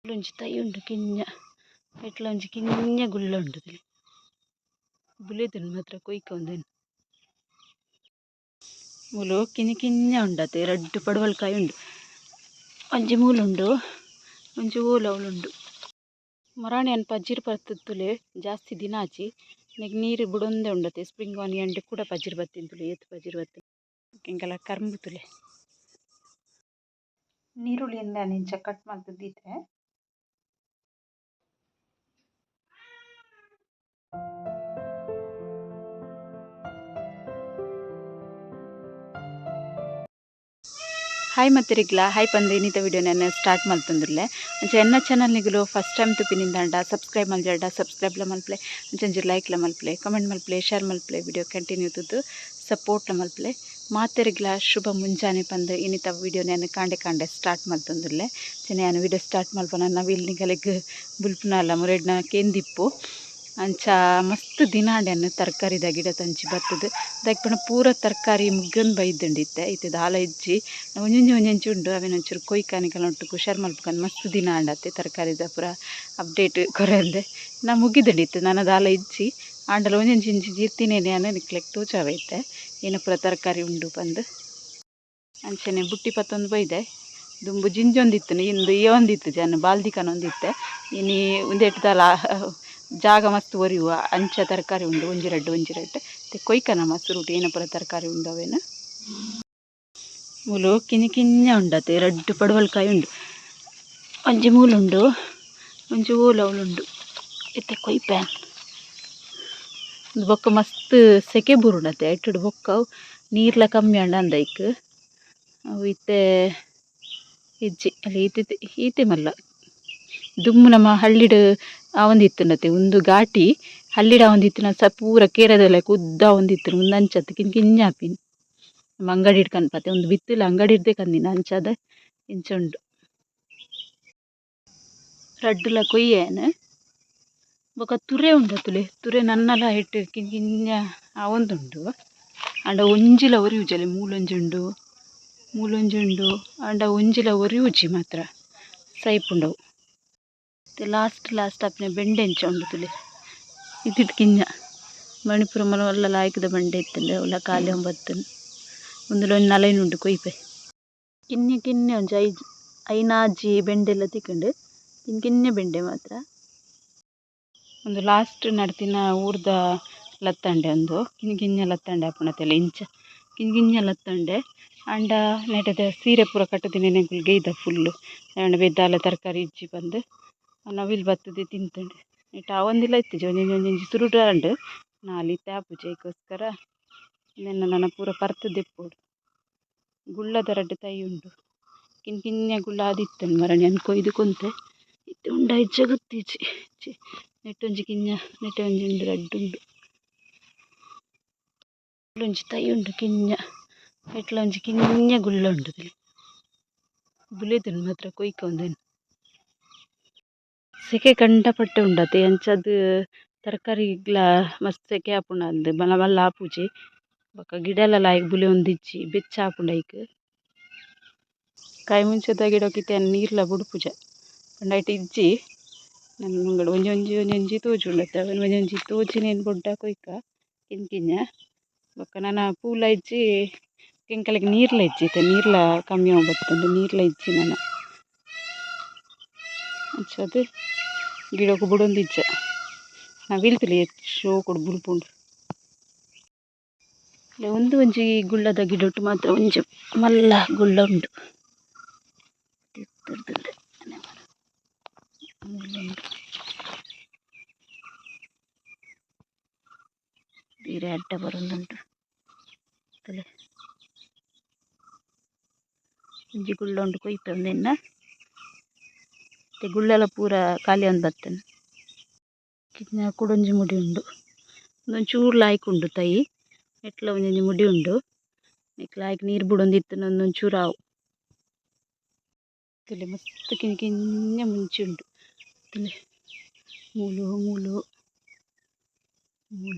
ಒಂಜಿ ತೈ ಉಂಡು ಕಿಂಜ ಎಟ್ಲ ಒಂಜಿ ಕಿಂಜ ಗುಳ್ಳ ಉಂಡು ಬುಲೆದನು ಮಾತ್ರ ಕೊಯ್ಕೊಂದೇನು ಮೂಲು ಕಿಂಜ ಉಂಡತೆ ರಡ್ಡು ಪಡವಲ್ಕಾಯಿ ಉಂಡು ಒಂಜಿ ಮೂಲುಂಡು ಒಂಜಿ ಓಲವುಲುಂಡು ಮೊರಾಣಿ ಅನ್ ಪಜ್ಜಿರ್ ಬರ್ತುಲೆ ಜಾಸ್ತಿ ದಿನ ಆಚಿ ನೆಗ್ ನೀರು ಬುಡೊಂದೆ ಉಂಡತೆ ಸ್ಪ್ರಿಂಗ್ ಆನಿಯನ್ ಕೂಡ ಪಜ್ಜಿರ್ ಬತ್ತಿಂತುಲೆ ಏತ್ ಪಜ್ಜಿರ್ ಬತ್ತಿನ ಕೆಂಕಲ ಕರ್ಮುತುಲೆ ನೀರುಳ್ಳಿಯಿಂದ ನಿಂಚ ಕಟ್ ಮಾಡ್ತಿದ್ದಿತ್ತೆ. ಹಾಯ್ ಮತ್ತಿರಿಗ್ಲ ಹಾಯ್ ಪಂದು ಇನ್ನಿತ ವಿಡಿಯೋ ನಾನು ಸ್ಟಾರ್ಟ್ ಮಾಡ್ತಂದಿರಲೆ ಅಂಚೆ ಎನ್ನ ಚಾನಲ್ ನಿಗಲು ಫಸ್ಟ್ ಟೈಮ್ ತುಪ್ಪಿನಿಂದ ಸಬ್ಸ್ಕ್ರೈಬ್ ಮಲ್ಜಾಡ ಸಬ್ಸ್ಕ್ರೈಬ್ಲ ಮಲ್ಪಲೆ ಅಂಚಂಜಿ ಲೈಕ್ಲ ಮಲ್ಪಲೆ ಕಮೆಂಟ್ ಮಲ್ಪಲೆ ಶೇರ್ ಮಲ್ಪಲೆ ವಿಡಿಯೋ ಕಂಟಿನ್ಯೂ ತುದ್ದು ಸಪೋರ್ಟ್ಲ ಮಲ್ಪಲೆ ಮಾತೆರಿಗ್ಲ ಶುಭ ಮುಂಜಾನೆ ಪಂದು ಇನ್ನಿತ ವಿಡಿಯೋ ನಾನು ಕಾಂಡೆ ಸ್ಟಾರ್ಟ್ ಮಾಡ್ತಂದಿರಲೆ ನಾನು ವಿಡಿಯೋ ಸ್ಟಾರ್ಟ್ ಮಲ್ಪ ನನ್ನ ವೀಲ್ನಿಗಲೆಗ್ ಬುಲ್ಪುನಲ್ಲ ಮುರೇಡ್ನ ಕೇಂದಿಪ್ಪು ಅಂಚ ಮಸ್ತ್ ದಿನಾಂಡೆನ್ನು ತರಕಾರಿದ ಗಿಡ ತಂಚಿ ಬರ್ತದೆ ದೈಪಣ ಪೂರ ತರಕಾರಿ ಮುಗ್ಗೊಂದು ಬೈದ್ದಂಡಿತ್ತೆ ಇತ್ತದ ಹಾಲ ಇಜ್ಜಿ ಒಂಜೊಂಜಿ ಉಂಡು ಅವೇನು ಒಂಚೂರು ಕೊಯ್ಕಾನಿಕಲ್ಲ ಒಟ್ಟು ಹುಷಾರು ಮಲ್ಪಕೊಂಡು ಮಸ್ತ್ ದಿನ ಆಂಡತ್ತೆ ತರಕಾರಿದ ಪೂರ ಅಪ್ಡೇಟ್ ಕೊರೆಂದೆ ನಾ ಮುಗಿದಂಡಿತ್ತು ನನ್ನದು ಹಾಲ ಇಜ್ಜಿ ಆಂಡಲ ಒಂಜೊಂಜಿ ಜೀರ್ತಿನೇನೆ ಅನ್ನ ನಿಕ್ಲೆಕ್ ತೋಚಾವೈತೆ ಏನು ಪೂರ ತರಕಾರಿ ಉಂಡು ಬಂದು ಅಂಚನೆ ಬುಟ್ಟಿ ಪತ್ತೊಂದು ಬೈದೆ ದುಂಬು ಜಿಂಜೊಂದಿತ್ತು ಇಂದು ಒಂದಿತ್ತು ಜನ ಬಾಲ್ದಿಕನೊಂದಿತ್ತೆ ಇನ್ನು ಒಂದೆಟ್ಟದಲ್ಲ ಜಾಗ ಮಸ್ತ್ ಒರಿಯುವ ಅಂಚ ತರಕಾರಿ ಉಂಡು ಒಂಜಿ ರಡ್ಡು ಕೊಯ್ಕನ ಮಸ್ತ್ ರೂಟ್ ಏನಪ್ಪರ ತರಕಾರಿ ಉಂಡು ಅವೇನು ಮೂಲು ಕಿಂಜ ಉಂಡತೆ ರಡ್ಡು ಪಡವಲ್ಕಾಯಿ ಉಂಡು ಒಂಜಿ ಮೂಲುಂಡು ಒಂಜಿ ಓಲವುಲುಂಡು ಇತ್ತೆ ಕೊಯ್ಪೇನ್ ಬೊಕ್ಕ ಮಸ್ತ್ ಸೆಕೆ ಬುರುಂಡತೆ ಇಟ್ಟು ಬೊಕ್ಕ ನೀರ್ಲ ಕಮ್ಮಿ ಅಂಡ ಅಂದೈಕ್ ಅವು ಇತ್ತೆ ಇಜ್ಜಿ ಅಲ್ಲಿ ಈತೆ ಮಲ್ಲ ದುಮ್ಮು ನಮ್ಮ ಹಳ್ಳಿಡ್ ಆವೊಂದಿತ್ತುಂಡತೆ ಒಂದು ಘಾಟಿ ಹಳ್ಳಿಡ ಆವೊಂದಿತ್ತಿನ ಪೂರ ಕೇರದೆಲ್ಲ ಉದ್ದ ಒಂದಿತ್ತು ಒಂದು ಅಂಚತ್ತು ಕಿಂಜ ಆಪಿನಿ ನಮ್ಮ ಅಂಗಡಿ ಕನ್ಪತೆ ಒಂದು ಬಿತ್ತುಲ ಅಂಗಡಿ ಇಡ್ದೆ ಕಂದಿನ ಅಂಚದ ಇಂಚ ಉಂಡು ರಡ್ಡುಲ ಕೊಯ್ಯೇನು ಬೊಕ ತುರೆ ಉಂಡತುಲೆ ತುರೆ ನನ್ನಲ ಇಟ್ಟು ಕಿಂಜ ಆವೊಂದುಂಡು ಅಂಡ ಒಂಜಿಲ ಒರಿಯುಜಲಿ ಮೂಲೊಂಜುಂಡು ಅಂಡ ಒಂಜಿಲ ಒರಿಯುಜಿ ಮಾತ್ರ ಸೈಪುಂಡವು ಲಾಸ್ಟ್ ಅಪ್ನೆ ಬೆಂಡೆ ಎಂಚ ಉಂಡು ತುಲೆ ಇತ್ತಿಟ್ಟು ಕಿಂಜ ಮಣಿಪುರ ಮಲ ಒಲ್ಲ ಲಾಯ್ಕದ ಬಂಡೆ ಇತ್ತಂಡೆ ಒಲ್ಲ ಖಾಲಿ ಒಂಬತ್ತು ಒಂದು ನಲೈನುಂಡು ಕೊಯ್ಪೆ ಕಿನ್ನೆ ಒಂಜಿ ಐನಾಜಿ ಬೆಂಡೆಲ್ಲ ತಿಕ್ಕಂಡು ಕಿನ್ನೆ ಬೆಂಡೆ ಮಾತ್ರ ಒಂದು ಲಾಸ್ಟ್ ನಡ್ತಿನ ಊರ್ದ ಲತ್ತಂಡೆ ಒಂದು ಕಿಂಜ ಲತ್ತಂಡೆ ಆಪುಣತೆಲ್ಲ ಇಂಚ ಕಿಂಜ ಲತ್ತಂಡೆ ಅಂಡ ನೆಟದ ಸೀರೆ ಪೂರ ಕಟ್ಟುದಿನ ನೆನಕುಲು ಗೇಯ್ದ ಫುಲ್ಲು ಅಂಡ ಬೆದ್ದಾಲ ತರಕಾರಿ ಇಜ್ಜಿ ಬಂದು ನವಿಲ್ ಬತ್ತದ ತಿಂತಂಡು ನೆಟ್ಟ ಆವೊಂದಿಲ್ಲ ಇತ್ತು ಒಂಜೊಂಜಿ ಸುರುಡು ಅಂಡು ನಾಲಿ ತ್ಯಾಪುಜೆಗೋಸ್ಕರ ನನ್ನ ಪೂರ ಪರ್ತದೆಪ್ಪೋಡು ಗುಳ್ಳದ ರಡ್ಡು ತೈ ಉಂಡು ಕಿಂಜ ಗುಳ್ಳ ಆದಿತ್ತನು ಮರಣಿ ಅನ್ ಕೊಯ್ದು ಕೊಂತೆ ಇತ್ತೆ ಉಂಡ ಇಜ್ಜ ಗೊತ್ತಿಜ್ಜಿ ನೆಟ್ಟೊಂಜಿ ಕಿಂಜ ನೆಟ್ಟ ಒಂಜಿ ಉಂಡು ರಡ್ಡು ಉಂಡು ಒಂಜಿ ತೈ ಉಂಡು ಕಿಂಜ ಎಟ್ಲ ಒಂಜಿ ಕಿಂಜ ಗುಳ್ಳ ಉಂಡು ಬುಲೆದನು ಮಾತ್ರ ಕೊಯ್ಕೊಂದೇನು ಸೆಕೆ ಕಂಡಪಟ್ಟೆ ಉಂಡತೆ ಅಂಚದು ತರಕಾರಿಗ್ಲ ಮಸ್ತ್ ಸೆಕೆ ಆಪುಂಡ ಅಂದು ಮಲ್ಲ ಮಲ್ಲ ಆಪುಜಿ ಬೊಕ ಗಿಡಲ ಲಾಯ್ಕ್ ಬುಲೆ ಒಂದಿಜ್ಜಿ ಬೆಚ್ಚ ಆಪುಂಡ ಐಕ್ ಕಾಯಿ ಮುಂಚೆದ ಗಿಡಕ್ಕಿತ್ತೆ ನೀರ್ಲ ಬುಡುಪುಜ ಪಂಡ ಇಜ್ಜಿ ನನ್ನ ಮುಂಗಡ ಒಂಜೊಂಜಿ ತೋಜುಂಡತೆ ಅವನು ಒಂಜೊಂಜಿ ತೋಜಿನೇನು ಬೊಡ್ಡ ಕೊಯ್ಕ ಕಿಂಜ ಬೊಕ ನನ್ನ ಪೂಲ ಇಜ್ಜಿ ಕೆಂಕಲೆಗ್ ನೀರ್ಲ ಇಜ್ಜಿತೆ ನೀರ್ಲ ಕಮ್ಮಿ ಆಗೋಗ್ಬರ್ತಂಡು ನೀರ್ಲ ಇಜ್ಜಿ ನಾನು ಅಂಚದು ಗಿಡಕ್ಕೆ ಬುಡೊಂದಿಜ್ಜ ನವಿಲ್ತುಲೆ ಶೋ ಕೊಡು ಬುಲ್ಪುಂಡು ಒಂಜಿ ಗುಳ್ಳದ ಗಿಡೊಟ್ಟು ಮಾತ್ರ ಒಂಜಿ ಮಲ್ಲ ಗುಳ್ಳ ಉಂಡು ಬೇರೆ ಅಡ್ಡ ಬರೊಂದುಂಟು ತಲೆ ಒಂಜಿ ಗುಳ್ಳ ಉಂಡು ಕೊಯ್ಪೆ ಒಂದೆನ್ನ ಗುಳ್ಳೆಲ್ಲ ಪೂರ ಖಾಲಿ ಒಂದು ಬತ್ತನು ಕಿನ್ನ ಕುಡೊಂಜಿ ಮುಡಿ ಉಂಡು ಒಂದೊಂಚೂರು ಲಾಯ್ಕ್ ಉಂಡು ತೈ ಎಟ್ಲ ಒಂಜೊಂಜಿ ಮುಡಿ ಉಂಡು ನೆಕ್ ಲಾಯ್ಕ್ ನೀರು ಬುಡೊಂದಿತ್ತು ಒಂದೊಂಚೂರು ಆವು ತಲೆ ಮಸ್ತ್ ಕಿಂಜ ಮುಂಚಿ ಉಂಡು ತಲೆ ಮೂಲು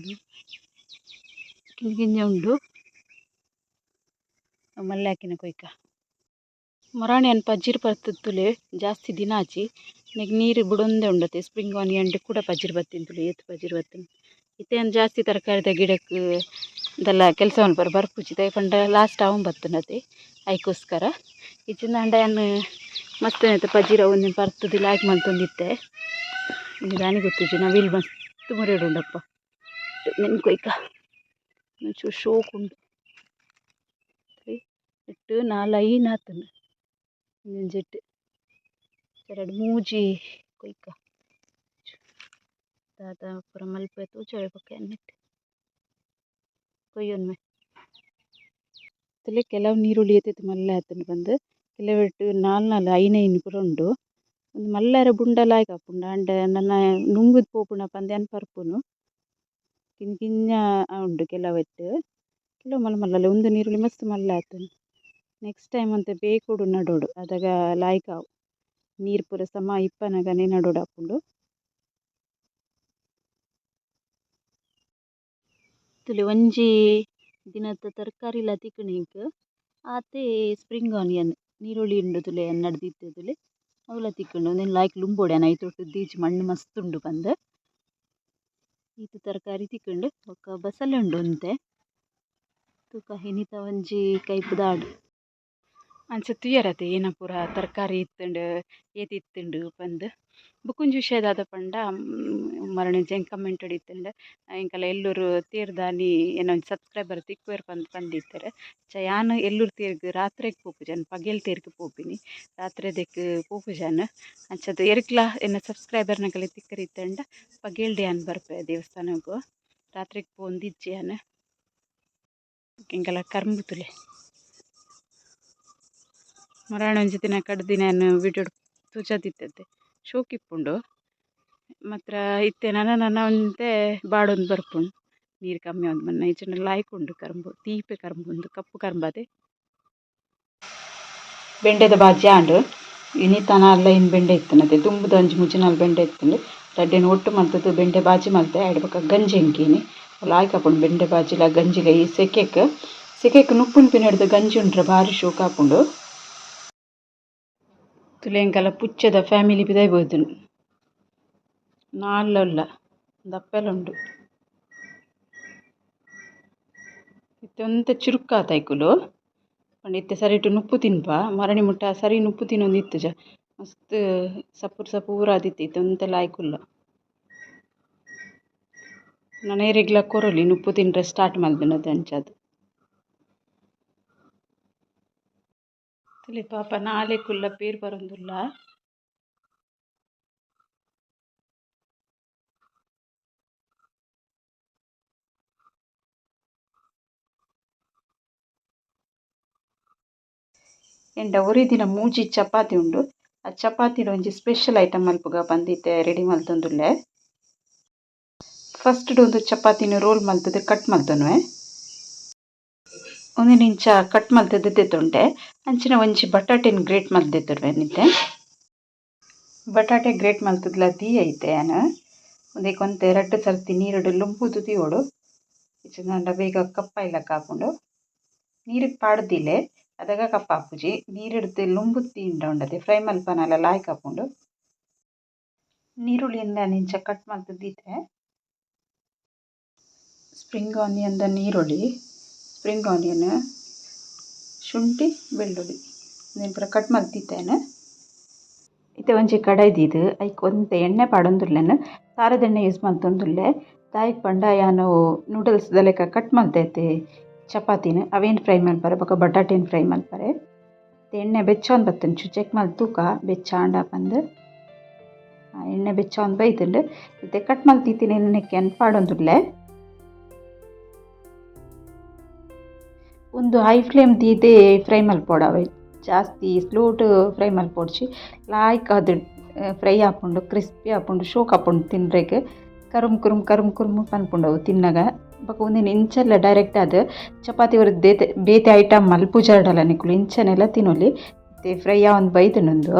ಕಿಂಜ ಉಂಡು ಮಲ್ಲೆ ಹಾಕಿನ ಕೊಯ್ಕ ಮೊರಾಣಿ ಅನ್ ಪಜ್ಜಿರ್ ಬರ್ತುಲೆ ಜಾಸ್ತಿ ದಿನ ಆಚಿ ನೀರು ಬಿಡೊಂದೇ ಉಂಡತೆ ಸ್ಪ್ರಿಂಗ್ ಆನಿಯನ್ ಕೂಡ ಪಜಿರ್ ಬತ್ತಿಂತುಲು ಏತ್ ಪಜಿರ್ ಬತ್ತಿನ ಇತ್ತೇನು ಜಾಸ್ತಿ ತರಕಾರಿದ ಗಿಡಕ್ಕೆ ಇದೆಲ್ಲ ಕೆಲಸ ಬರ್ಪುಜಿ ದೈ ಪಂಡ ಲಾಸ್ಟ್ ಅವನ್ ಬತ್ತನತೆ ಐಕೋಸ್ಕರ ಇಚ್ಚಿನ ಅಂಡ ಮಸ್ತ್ ಪಜಿರ ಒಂದು ಪರ್ತುದು ಲಾಯ್ಕ್ ಮಲ್ತೊಂದಿತ್ತೆ ಇನ್ನು ದಾನಿ ಗೊತ್ತುಜಿ ನಾವಿಲ್ಲಿ ಮಸ್ತ್ ಮುರೇಡು ಉಂಡಪ್ಪ ನೆನ್ಕೊಯ್ಕ ಒಂಚೂರು ಶೋಕ್ ಉಂಡು ಇಟ್ಟು ನಾಲೈ ನಾತನು ಜೆಟ್ಟು ಎರಡು ಮೂಜಿ ಕೊಯ್ಕ ದಾದ ಪೂರ ಮಲ್ಪೆ ತೂಚವೆ ಪಕ್ಕ ಎನ್ನಿಟ್ಟು ಕೊಯ್ಯೊನ್ಮೆ ಕೆಲವು ನೀರುಳ್ಳಿ ಎತ್ತಿತ್ತು ಮಲ್ಲ ಆತನು ಬಂದು ಕೆಲವಿಟ್ಟು ನಾಲ್ ಐನೈನು ಪೂರ ಉಂಡು ಒಂದು ಮಲ್ಲರ ಬುಂಡಲಾಯ್ಕ ಪುಂಡ ಅಂಡ ನನ್ನ ನುಂಗುದು ಪೋಪುನ ಪಂದ್ಯಾನ್ ಪರ್ಪುನು ಕಿಂಜ ಉಂಡು ಕೆಲವೆಟ್ಟು ಕೆಲವು ಮಲ್ಲ ಮಲ್ಲಲೆ ಒಂದು ನೀರುಳ್ಳಿ ಮಸ್ತ್ ಮಲ್ಲ ಆತನು ನೆಕ್ಸ್ಟ್ ಟೈಮ್ ಅಂತ ಬೇಕೊಡು ನಡೋಡು ಅದಾಗ ಲಾಯ್ಕ ನೀರು ಪೂರ ಸಮ ಇಪ್ಪನಗನೆ ನಡೋಡು ಹಾಕೊಂಡು ತುಲೆ ಒಂಜಿ ದಿನದ ತರಕಾರಿ ಎಲ್ಲ ತಿಕ್ಕಣಿಕ್ ಆತೆ ಸ್ಪ್ರಿಂಗ್ ಆನಿಯನ್ ನೀರುಳ್ಳಿ ಉಂಡು ತುಲೆ ನಡ್ದಿತ್ತೆ ತುಲೆ ಅವಲ ತಿಕ್ಕಂಡು ಒಂದೇನು ಲಾಯ್ಕ್ ಲುಂಬೋಡೆ ನೈತೊಟ್ಟು ದೀಚಿ ಮಣ್ಣು ಮಸ್ತ್ ಉಂಡು ಬಂದು ಈತ ತರಕಾರಿ ತಿಕ್ಕಂಡು ಬೊಕ್ಕ ಬಸಳೆ ಉಂಡು ಅಂತೆ ತೂಕ ಹಿನಿತ ಒಂಜಿ ಕೈಪುದಾಡು ಅಂಚ ತುಯ್ಯರತೆ ಏನ ಪೂರ ತರಕಾರಿ ಇತ್ತಂಡು ಏತ್ ಇತ್ತುಂಡು ಪಂದ್ ಬೊಕೊಂಜಿ ವಿಷಯದಾದ ಪಂಡ ಮರಣ ಕಮೆಂಟ್ ಇತ್ತಂಡು ಇಂಕಲ್ಲ ಎಲ್ಲೂರು ತೀರ್ದಾನಿ ಏನೋ ಒಂದು ಸಬ್ಸ್ಕ್ರೈಬರ್ ತಿಕ್ಕುವೇರು ಪಂದಿತ್ತಾರೆ ಯಾನು ಎಲ್ಲೂರು ತೀರ್ಗ್ ರಾತ್ರಿಗೆ ಪೋಪುಜಾನ್ ಪಗೇಲ್ ತೀರ್ಗ್ ಪೋಪಿನಿ ರಾತ್ರಿದಕ್ಕೆ ಪೋಪುಜಾನ್ ಅಂಚದು ಎರ್ಕ್ಲ ಎನ್ನ ಸಬ್ಸ್ಕ್ರೈಬರ್ನಗಲೆ ತಿಕ್ಕರಿತ್ತಂಡ ಪಗೇಲ್ ಡೇ ಅನ್ ಬರ್ಪೆ ದೇವಸ್ಥಾನಗೂ ರಾತ್ರಿಗೆ ಪೋಂದಿಜ್ಜಿಯಾನ ಇಂಕಲ್ಲ ಕರ್ಮುತುಲೆ ಮರಾಣ ಒಂಜಿ ದಿನ ಕಡ್ದು ನಾನು ವಿಡಿಯೋ ತೂಚದಿತ್ತತೆ ಶೋಕಿಪ್ಪುಂಡು ಮಾತ್ರ ಇತ್ತೆ ನನ್ನ ಒಂತೆ ಬಾಡೊಂದು ಬರ್ಪುಂಡು ನೀರು ಕಮ್ಮಿ ಒಂದು ಮನ್ನ ಈಚಿನ ಲಾಯ್ಕ್ ಕರಂಬು ತೀಪೆ ಕರಂಬು ಒಂದು ಕಪ್ಪು ಕರಂಬದೆ ಬೆಂಡೆದ ಬಾಜಿ ಆಂಡು ಇನ್ನಿತನ ಅಲ್ಲ ಇನ್ನು ಬೆಂಡೆ ಇತ್ತನತೆ ದುಂಬುದ ಒಂಜಿ ಮುಜಿನಾಲ್ ಬೆಂಡೆ ಇತ್ತಂಡು ರಡ್ಡೆನ ಒಟ್ಟು ಮಲ್ತದ್ದು ಬೆಂಡೆ ಬಾಜಿ ಮಲ್ತೆ ಆಯ್ಡು ಬೊಕ ಗಂಜಿ ಎಂಕೀನಿ ಲಾಯ್ಕ್ ಹಾಪುಂಡು ಬೆಂಡೆ ಬಾಜಿಲ ಗಂಜಿಲ ಈ ಸೆಕೆಕ್ ನುಪ್ಪುನ ಪಿನಡ್ದು ಗಂಜಿ ಉಂಡ್ರೆ ಭಾರಿ ಶೋಕ್ ಹಾಪುಂಡು ತುಲೆಂಕಲ ಪುಚ್ಚದ ಫ್ಯಾಮಿಲಿ ಪಿದಾಯ್ ಬೋಯ್ದುಂಡು ನಾಲ್ಲೊಲ್ಲ ದಪ್ಪೆಲ ಉಂಡು ಇತ್ತೆ ಒಂತೆ ಚುರುಕಾತೈಕುಲು ಪಂಡ ಇತ್ತೆ ಸರಿಟು ನುಪ್ಪು ತಿನ್ಪ ಮರಣಿ ಮುಟ್ಟ ಸರಿ ನುಪ್ಪು ತಿನ್ನೊಂದು ಇತ್ತುಜ ಮಸ್ತ್ ಸಪೂರ ಆದಿತ್ತು ಇತ್ತೆ ಒಂತೆ ಲಾಯ್ಕುಲ್ಲ ನಾನು ಏರಿಗ್ಲ ಕೊರೊಲಿ ನುಪ್ಪು ತಿನ್ರೆ ಸ್ಟಾರ್ಟ್ ಮಲ್ದಿನದು ಅಂಚದು ತುಲೆ ಪಾಪ ನಾಳೆಕುಲ್ಲ ಪೇರು ಬರೊಂದುಲ್ಲ ಎಂಡ ಒರಿ ದಿನ ಮೂಜಿ ಚಪಾತಿ ಉಂಡು ಆ ಚಪಾತಿಡ್ ಒಂಜಿ ಸ್ಪೆಷಲ್ ಐಟಮ್ ಮಲ್ಪುಗ ಬಂದಿತ್ತೆ ರೆಡಿ ಮಲ್ತೊಂದುಲ್ಲೆ ಫಸ್ಟ್ ಒಂದು ಚಪಾತಿನ ರೋಲ್ ಮಲ್ತದೆ ಕಟ್ ಮಲ್ತೊನುವೆ ಒಂದಿನ ಇಂಚ ಕಟ್ ಮಲ್ತದ್ದು ತೆತ್ತುಂಡೆ ಅಂಚಿನ ಒಂಜಿ ಬಟಾಟೆನ್ ಗ್ರೇಟ್ ಮಲ್ತೆತ್ತುವೆ ನಿತ್ತೆ ಬಟಾಟೆ ಗ್ರೇಟ್ ಮಲ್ತದ್ಲ ತೀ ಐತೆ ನಾನು ಒಂದೇ ರಡ್ಡು ಸರ್ತಿ ನೀರುಡು ಲುಂಪುದು ತೀವೋಡು ಇಚ್ಚಿನ ಬೇಗ ಕಪ್ಪಾಯ್ಲ ಕಾಪುಂಡು ನೀರಿಗೆ ಪಾಡ್ದಿಲೆ ಅದಾಗ ಕಪ್ಪ ಹಾಪುಜಿ ನೀರಿಡ್ದು ಲುಂಬು ತೀಂಡ ಉಂಡದೆ ಫ್ರೈ ಮಲ್ಪನಲ ಲಾಯ್ಕ್ ಹಾಪುಂಡು ನೀರುಳ್ಳಿಯಿಂದ ನಿಂಚ ಕಟ್ ಮಲ್ತದ್ದಿತ್ತೆ ಸ್ಪ್ರಿಂಗ್ ಆನಿಯನ್ದ ನೀರುಳ್ಳಿ ಸ್ಪ್ರಿಂಗ್ ಆನಿಯನ್ ಶುಂಠಿ ಬೆಳ್ಳುಳ್ಳಿ ಇದನ್ನು ಪೂರ ಕಟ್ ಮಲ್ತಿತ್ತೇನೆ ಇತ್ತೆ ಒಂಜಿ ಕಡಾಯ್ದಿದು ಐಕ್ ಒಂತೆ ಎಣ್ಣೆ ಪಾಡೊಂದುಲ್ಲೆನ್ ಸಾರದ ಎಣ್ಣೆ ಯೂಸ್ ಮಲ್ತೊಂದುಲ್ಲೆ ದಾಯ್ಕ್ ಪಂಡ ಯಾನು ನೂಡಲ್ಸ್ ಲೆಕ್ಕ ಕಟ್ ಮಲ್ತೈತೆ ಚಪಾತಿನ ಅವೇನು ಫ್ರೈ ಮಲ್ಪರೆ ಬೊಕ ಬಟಾಟೆನ್ ಫ್ರೈ ಮಲ್ಪರೆ ಎಣ್ಣೆ ಬೆಚ್ಚೊಂದು ಬತ್ತುಂಡು ಚೆಕ್ ಮಲ್ತೂಕ ಬೆಚ್ಚಾಂಡ ಪಂದ್ ಎಣ್ಣೆ ಬೆಚ್ಚೊಂದು ಬೈತುಂಡು ಇತ್ತೆ ಕಟ್ ಮಲ್ತಿತ್ತಿನ ಎಣ್ಣೆಕ್ಕೆ ಪಾಡೊಂದುಲ್ಲೆ ಒಂದು ಹೈ ಫ್ಲೇಮ್ ದೀದೆ ಫ್ರೈ ಮಲ್ಪೊಡವೆ ಜಾಸ್ತಿ ಸ್ಲೋ ಟು ಫ್ರೈ ಮಲ್ಪೊಡ್ಚಿ ಲಾಯ್ಕ್ ಅದು ಫ್ರೈ ಆಪುಂಡು ಕ್ರಿಸ್ಪಿ ಆಪುಂಡು ಶೋಕ್ ಆಪುಂಡು ತಿನ್ರೆಗ್ ಕರುಮ್ ಕುರುಮ್ ಪನ್ಪುಂಡವು ತಿನ್ನಗ ಬೊಕ ಒಂದಿನ ಇಂಚೆಲ್ಲ ಡೈರೆಕ್ಟ್ ಅದು ಚಪಾತಿ ಬರೆದು ಬೇತೆ ಐಟಮ್ ಮಲ್ಪುಜಾರ್ಡಲ ನಿಕುಲು ಇಂಚನೆಲ್ಲ ತಿನ್ನೊಲಿ ಫ್ರೈ ಒಂದು ಬೈತುಂಡು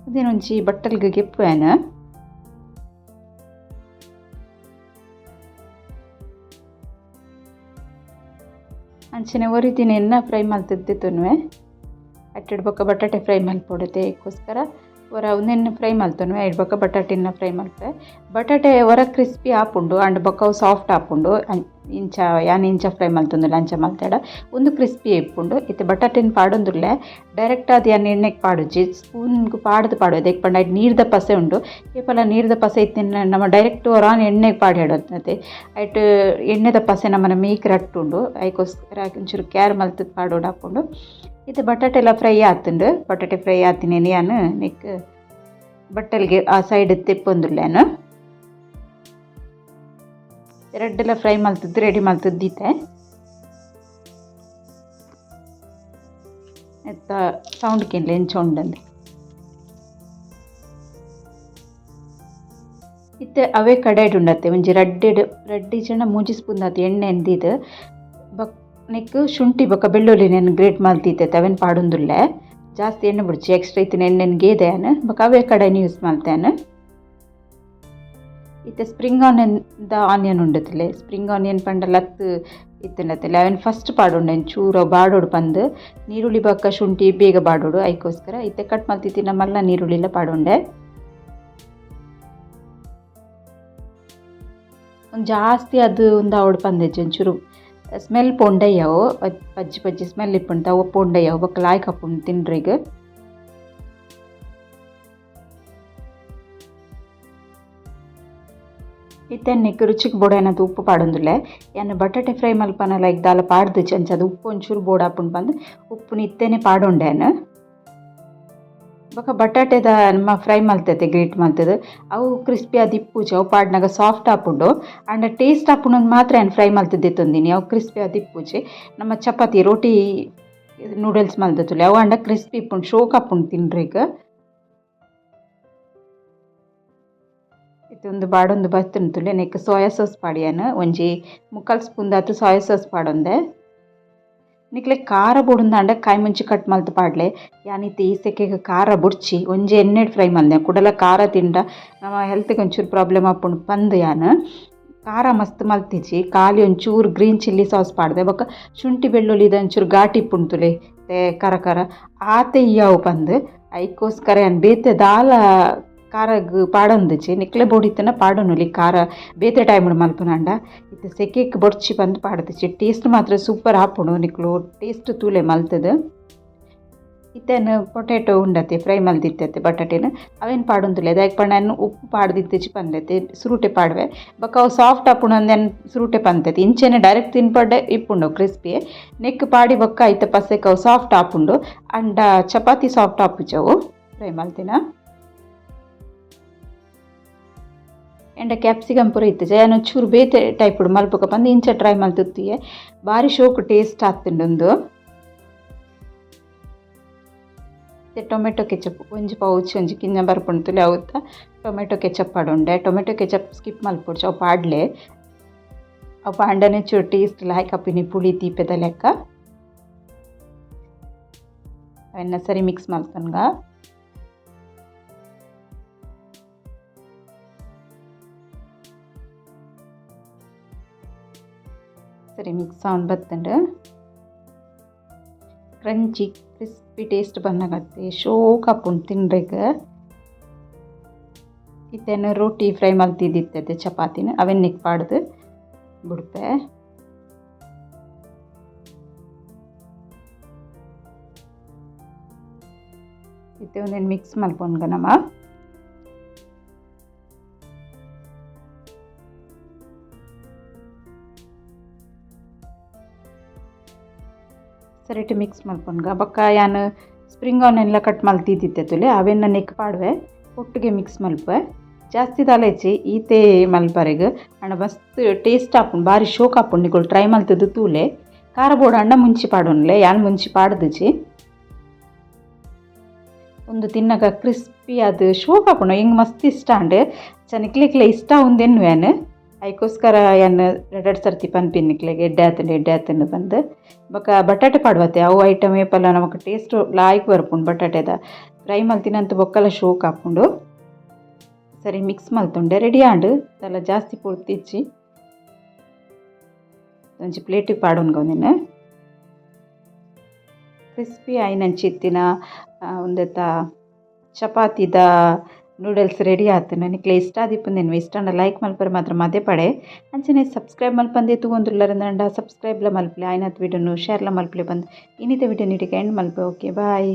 ಅದೇನೊಂಜಿ ಬಟ್ಟಲ್ಗೆ ಗೆಪ್ಪುವೆನ ಅಂಚನೆ ಒರಿದಿನ ಫ್ರೈ ಮಲ್ತದ್ದೆ ತೊನ್ವೆ ಅಟ್ಟಿಡ್ ಬೊಕ್ಕ ಬಟಾಟೆ ಫ್ರೈ ಮಲ್ಪೊಡುತ್ತೆ ಅದಕ್ಕೋಸ್ಕರ ಒರ ಒಂದೆನ್ನು ಫ್ರೈ ಮಲ್ತೊನು ಐಡ್ ಬೊಕ್ಕ ಬಟಾಟೆನ ಫ್ರೈ ಮಲ್ಪೆ ಬಟಾಟೆ ಒರ ಕ್ರಿಸ್ಪಿ ಆಪುಂಡು ಅಂಡ್ ಬೊಕ್ಕ ಅವು ಸಾಫ್ಟ್ ಆಪುಂಡು ಇಂಚ ಯಾನ್ ಇಂಚ ಫ್ರೈ ಮಲ್ತೊಂದುಲ್ಲ ಅಂಚ ಮಲ್ತಾಡ ಒಂದು ಕ್ರಿಸ್ಪಿ ಇಪ್ಪುಂಡು ಇತ್ತೆ ಬಟಾಟೆನ ಪಾಡೊಂದುಲ್ಲೆ ಡೈರೆಕ್ಟ್ ಅದು ಯಾನ್ ಎಣ್ಣೆಗೆ ಪಾಡುಜಿ ಸ್ಪೂನ್ಗೆ ಪಾಡ್ದು ಪಾಡು ಅದಕ್ಕೆ ಪಂಡ ಐಟ್ ನೀರ್ದ ಪಸೆ ಉಂಡು ಏಪಲ ನೀರ್ದ ಪಸೆ ಇತ್ತಿನ ನಮ್ಮ ಡೈರೆಕ್ಟ್ ಒರಾನ್ ಎಣ್ಣೆಗೆ ಪಾಡಿ ಆಡೋದಂತೆ ಐಟ್ ಎಣ್ಣೆದ ಪಸೆ ನಮ್ಮನ ಮೀಕ್ ರಟ್ಟುಂಡು ಅದಕ್ಕೋಸ್ಕರ ಒಂಚೂರು ಕ್ಯಾರ್ ಮಲ್ತದ ಪಾಡೋಡು ಹಾಕ್ಕೊಂಡು ಇದು ಬಟಾಟೆ ಎಲ್ಲ ಫ್ರೈ ಆತುಂಡು ಬಟಾಟೆ ಫ್ರೈ ಆತಿನೇನು ಯಾನು ನೆಕ್ ಬಟ್ಟಲ್ಗೆ ಆ ಸೈಡ್ ತೆಪ್ಪೊಂದುಲ್ಲೇನು ಎರಡೆಲ್ಲ ಫ್ರೈ ಮಲ್ತದ್ದು ರೆಡಿ ಮಲ್ತದ್ದಿತ್ತೆ ಎತ್ತ ಸೌಂಡ್ ಕೇಳಲಿ ಎಂಚ ಉಂಡಂದು ಇತ್ತೆ ಅವೇ ಕಡಾಯಿಡ್ ಉಂಡತ್ತೆ ಒಂಜಿ ರಡ್ಡಿ ಜನ ಮೂಜಿ ಸ್ಪೂನ್ ಆತು ಎಣ್ಣೆ ಎಂದಿದ್ದು ಬಕ್ ನೆಕ್ ಶುಂಠಿ ಬೊಕ್ಕ ಬೆಳ್ಳುಳ್ಳಿ ನೆನ್ ಗ್ರೇಟ್ ಮಲ್ತಿತ್ತೆ ಅವೇನು ಪಾಡೊಂದುಲ್ಲೆ ಜಾಸ್ತಿ ಎಣ್ಣೆ ಬಿಡ್ಚಿ ಎಕ್ಸ್ಟ್ರಾ ಇತ್ತಿನ ಎಣ್ಣೆನ ಗೇದೆನು ಬೊಕ್ಕ ಅವೇ ಕಡಾಯಿನ ಯೂಸ್ ಮಾಡ್ತೇನೆ ಇತ್ತೆ ಸ್ಪ್ರಿಂಗ್ ಆನಿಯನ್ ಉಂಡತಿಲೆ ಸ್ಪ್ರಿಂಗ್ ಆನಿಯನ್ ಪಂಡ ಲತ್ತು ಇತ್ತನತಿಲ್ಲ ಅವೇನು ಫಸ್ಟ್ ಪಾಡೊಂಡೆ ಚೂರ ಬಾಡೋಡು ಪಂದು ನೀರುಳ್ಳಿ ಬೊಕ್ಕ ಶುಂಠಿ ಬೇಗ ಬಾಡೋಡು ಅದಕ್ಕೋಸ್ಕರ ಇತ್ತೆ ಕಟ್ ಮಲ್ತಿತ್ತಿನ ಮಲ್ಲ ನೀರುಳ್ಳಿಲ್ಲ ಪಾಡೊಂಡೆ ಒಂದು ಜಾಸ್ತಿ ಅದು ಒಂದು ಅವಡು ಪಂದೆಜ್ಜಿ ಒಂಚೂರು ಸ್ಮೆಲ್ ಪೊಂಡಯ್ಯವು ಪಜ್ಜಿ ಪಜ್ಜಿ ಸ್ಮೆಲ್ ಇಪ್ಪುಂಡು ಅವು ಪೊಂಡಯ್ಯವು ಬೊಕ್ಕ ಲಾಯ್ಕ್ ಹಾಪುಂಡು ತಿನ್ರಿಗೆ ಇತ್ತೆನ್ನಿಕ್ ರುಚಿಗೆ ಬೋಡ ಏನದು ಉಪ್ಪು ಪಾಡೊಂದುಲ್ಲೆ ಯಾನು ಬಟಾಟೆ ಫ್ರೈ ಮಲ್ಪನ ಲೈಕ್ ದಾಲ ಪಾಡ್ದು ಚಂಚದ ಉಪ್ಪು ಒಂಚೂರು ಬೋಡ ಹಾಪುಂಡು ಬಂದು ಉಪ್ಪುನ ಇತ್ತೇನೆ ಪಾಡೊಂಡೇನು ಬೊಕ್ಕ ಬಟಾಟೆದ ನಮ್ಮ ಫ್ರೈ ಮಲ್ತೈತೆ ಗ್ರೇಟ್ ಮಲ್ತದು ಅವು ಕ್ರಿಸ್ಪಿ ಅದು ಇಪ್ಪುಜಿ ಅವು ಪಾಡ್ನಾಗ ಸಾಫ್ಟ್ ಆಪುಂಡು ಅಂಡ್ ಟೇಸ್ಟ್ ಆಪುಂಡು ಮಾತ್ರ ಏನು ಫ್ರೈ ಮಲ್ತದ್ದೆ ತಂದಿನಿ ಅವು ಕ್ರಿಸ್ಪಿ ಅದು ಇಪ್ಪುಜಿ ನಮ್ಮ ಚಪಾತಿ ರೋಟಿ ನೂಡಲ್ಸ್ ಮಲ್ತತುಲೆ ಅವು ಅಂಡ ಕ್ರಿಸ್ಪಿ ಇಪ್ಪುಂಡು ಶೋಕ್ ಆಪುಂಡು ತಿನ್ರಿಗೆ ಇದೊಂದು ಬಾಡೊಂದು ಬರ್ತುಂತುಲೆ ನೆಕ್ ಸೋಯಾ ಸಾಸ್ ಪಾಡಿಯಾನು ಒಂಜಿ 3/4 ಸ್ಪೂನ್ ದಾತು ಸೋಯಾ ಸಾಸ್ ಪಾಡೊಂದೆ ನಿಕ್ಲೆ ಖಾರ ಬುಡುಂದಾಂಡ ಕಾಯಿ ಮುಂಚಿ ಕಟ್ ಮಲ್ತು ಪಾಡ್ಲೆ ಯಾನಿತ್ತೆ ಈ ಸೆಕೆಗೆ ಖಾರ ಬುಡ್ಚಿ ಒಂಜಿ ಎಣ್ಣೆಡ್ ಫ್ರೈ ಮಲ್ದೆ ಕುಡಲ ಖಾರ ತಿಂಡ ನಮ್ಮ ಹೆಲ್ತ್ಗೆ ಒಂಚೂರು ಪ್ರಾಬ್ಲಮ್ ಆಪುಂಡು ಪಂದು ಯಾನು ಖಾರ ಮಸ್ತ್ ಮಲ್ತಿಜಿ ಖಾಲಿ ಒಂಚೂರು ಗ್ರೀನ್ ಚಿಲ್ಲಿ ಸಾಸ್ ಪಾಡ್ದೆ ಬೊಕ್ಕ ಶುಂಠಿ ಬೆಳ್ಳುಳ್ಳಿದ ಒಂಚೂರು ಘಾಟಿ ಇಪ್ಪುಂತುಲೆ ಕರ ಕರ ಆತೆ ಇಯ್ಯಾವು ಪಂದು ಅದಕ್ಕೋಸ್ಕರ ಏನು ಬೇತೆ ದಾಲ ಖಾರಗ್ ಪಾಡೊಂದುಜಿ ನಿಕ್ಲೆ ಬೋಡಿತ್ತನ ಪಾಡೊನುಲಿ ಖಾರ ಬೇತೆ ಟೈಮ್ ಮಲ್ಪುನಾಂಡ ಇತ್ತೆ ಸೆಕೆಗೆ ಬೊಡ್ಚಿ ಬಂದು ಪಾಡ್ದಿಚ್ಚಿ ಟೇಸ್ಟ್ ಮಾತ್ರ ಸೂಪರ್ ಆಪುಂಡು ನಿಕ್ಲು ಟೇಸ್ಟ್ ತೂಲೆ ಮಲ್ತದು ಇತ್ತೇನು ಪೊಟ್ಯಾಟೊ ಉಂಡತೆ ಫ್ರೈ ಮಲ್ದಿತ್ತೈತೆ ಬಟಾಟೆನ ಅವೇನು ಪಾಡೊಂದುಲ್ಲೆ ಅದಕ್ಕೆ ಪಂಡ ಉಪ್ಪು ಪಾಡ್ದಿತ್ತಿಚ್ಚಿ ಪಂದೈತೆ ಸುರುಟೆ ಪಾಡ್ವೆ ಬೊಕ್ಕ ಅವು ಸಾಫ್ಟ್ ಆಪುಂಡು ಅಂದೇನು ಸುರುಟೆ ಪಂತೈತೆ ಇಂಚೆನೆ ಡೈರೆಕ್ಟ್ ತಿನ್ಪಡ್ಡೆ ಇಪ್ಪುಂಡು ಕ್ರಿಸ್ಪಿ ನೆಕ್ ಪಾಡಿ ಬೊಕ್ಕ ಐತೆ ಪಸೆಕ್ ಅವು ಸಾಫ್ಟ್ ಆಪುಂಡು ಅಂಡ ಚಪಾತಿ ಸಾಫ್ಟ್ ಆಪುಜವು ಫ್ರೈ ಮಲ್ತಿನ ಎಂಡ ಕ್ಯಾಪ್ಸಿಕಮ್ ಪೂರ ಇತ್ತಜ ಏನು ಚೂರು ಬೇತೆ ಟೈಪ್ ಮಲ್ಪಕ ಬಂದು ಇಂಚ ಟ್ರೈ ಮಲ್ತುತ್ತಿಯೆ ಭಾರಿ ಶೋಕು ಟೇಸ್ಟ್ ಆಗ್ತುಂಡು ಟೊಮೆಟೊ ಕೆಚಪ್ ಒಂಜಿ ಪೌಚ್ ಒಂಜಿ ಕಿಂಜ ಬರ್ಪುಂತುಲೆ ಅವತ್ತ ಟೊಮೆಟೊ ಕೆಚಪ್ ಪಾಡೊಂಡೆ ಟೊಮೆಟೊ ಕೆಚಪ್ ಸ್ಕಿಪ್ ಮಲ್ಪೊಡ್ಚು ಅವು ಪಾಡ್ಲೆ ಅವು ಪಾಂಡನೆ ಚೂರು ಟೇಸ್ಟ್ ಲಾಯ್ಕ್ ಅಪ್ಪಿನಿ ಪುಳಿ ತೀಪೆದ ಲೆಕ್ಕ ಅವನ್ನ ಸರಿ ಮಿಕ್ಸ್ ಮಲ್ತನ್ಗ ಸರಿ ಮಿಕ್ಸ್ ಆನ್ ಬತ್ತಂಡು ಕ್ರಂಚಿ ಕ್ರಿಸ್ಪಿ ಟೇಸ್ಟ್ ಬನ್ನಗತ್ತೆ ಶೋಕ್ ಆಪುಂಡು ತಿನ್ರಿಗೆ ಇತ್ತೇನು ರೋಟಿ ಫ್ರೈ ಮಲ್ತಿದ್ದಿತ್ತೈತೆ ಚಪಾತಿನ ಅವೆನ್ನಿಗೆ ಪಾಡ್ದು ಬಿಡ್ಪೆ ಇತ್ತೆ ಒಂದೇನು ಮಿಕ್ಸ್ ಮಲ್ಪೊನ್ಗ ನಮ್ಮ ಸರಿಟ್ಟು ಮಿಕ್ಸ್ ಮಲ್ಪೊನ್ಗ ಬೊಕ್ಕ ಯಾನು ಸ್ಪ್ರಿಂಗ್ ಆನಿಯನ್ ಕಟ್ ಮಲ್ತಿದ್ದಿತ್ತುಲೆ ಅವೆನ್ನ ನೆಕ್ ಪಾಡ್ವೆ ಒಟ್ಟಿಗೆ ಮಿಕ್ಸ್ ಮಲ್ಪೆ ಜಾಸ್ತಿ ದಾಲೆಚ್ಚಿ ಈತೆ ಮಲ್ಪರೆಗ್ ಅಣ್ಣ ಮಸ್ತ್ ಟೇಸ್ಟ್ ಆಪುಂಡು ಭಾರಿ ಶೋಕ್ ಆಪುಂಡು ನಿಕುಲು ಟ್ರೈ ಮಲ್ತದ್ದು ತೂಲೆ ಖಾರ ಬೋಡ ಅಣ್ಣ ಮುಂಚಿ ಪಾಡೋನ್ಲೆ ಯಾನ್ ಮುಂಚಿ ಪಾಡ್ದುಜಿ ಒಂದು ತಿನ್ನಗ ಕ್ರಿಸ್ಪಿ ಅದು ಶೋಕ್ ಆಪುಂಡು ಹಿಂಗೆ ಮಸ್ತ್ ಇಷ್ಟ ಅಂಡ್ ನಿಕ್ಲಿಕ್ಲೆ ಇಷ್ಟ ಉಂದೆನ್ನು ಏನು ಅದಕ್ಕೋಸ್ಕರ ಏನು 2 ಸರ್ತಿ ಪನ್ಪಿನ್ನಿಕ್ಲೆಗೆ ಎಡ್ಡೆ ಆತಂಡು ಬಂದು ಬೊಕ್ಕ ಬಟಾಟೆ ಪಾಡ್ವತ್ತೆ ಅವು ಐಟಮ್ ಏಪಲ್ಲ ನಮಕ್ ಟೇಸ್ಟ್ ಲಾಯ್ಕ್ ಬರ್ಪುಂಡು ಬಟಾಟೆದ ಫ್ರೈ ಮಲ್ತಿನಂತ ಬೊಕ್ಕಲ ಶೋಕ್ ಆಪುಂಡು ಸರಿ ಮಿಕ್ಸ್ ಮಲ್ತುಂಡೆ ರೆಡಿ ಆಂಡು ಅದೆಲ್ಲ ಜಾಸ್ತಿ ಪೂರ್ತಿಚ್ಚಿ ಒಂಜಿ ಪ್ಲೇಟಿಗೆ ಪಾಡೋನ್ಗ ಒಂದಿನ ಕ್ರಿಸ್ಪಿ ಆಯ್ನಂಚಿತ್ತಿನ ಉಂದೆತ ಚಪಾತಿದ ನೂಡಲ್ಸ್ ರೆಡಿ ಆತು. ನನಗೆ ಇಷ್ಟ ಆದಿಪ್ಪುಂದೆನು ಇಷ್ಟ ಲೈಕ್ ಮಲ್ಪರೆ ಮಾತ್ರ ಮದೆ ಪಡೆ ಅಂಚನೆ ಸಬ್ಸ್ಕ್ರೈಬ್ ಮಲ್ಪಂದೆ ತೂಗೊಂದುಲ್ಲರಂದಂಡ ಸಬ್ಸ್ಕ್ರೈಬ್ಲ ಮಲ್ಪಲೆ ಆಯ್ನತ್ ವಿಡಿಯೋನು ಶೇರ್ಲ ಮಲ್ಪಲೆ ಬಂದು ಇನ್ನಿತ ವಿಡಿಯೋ ನೀಟಿಗೆ ಎಂಡ್ ಮಲ್ಪೆ. ಓಕೆ ಬಾಯ್.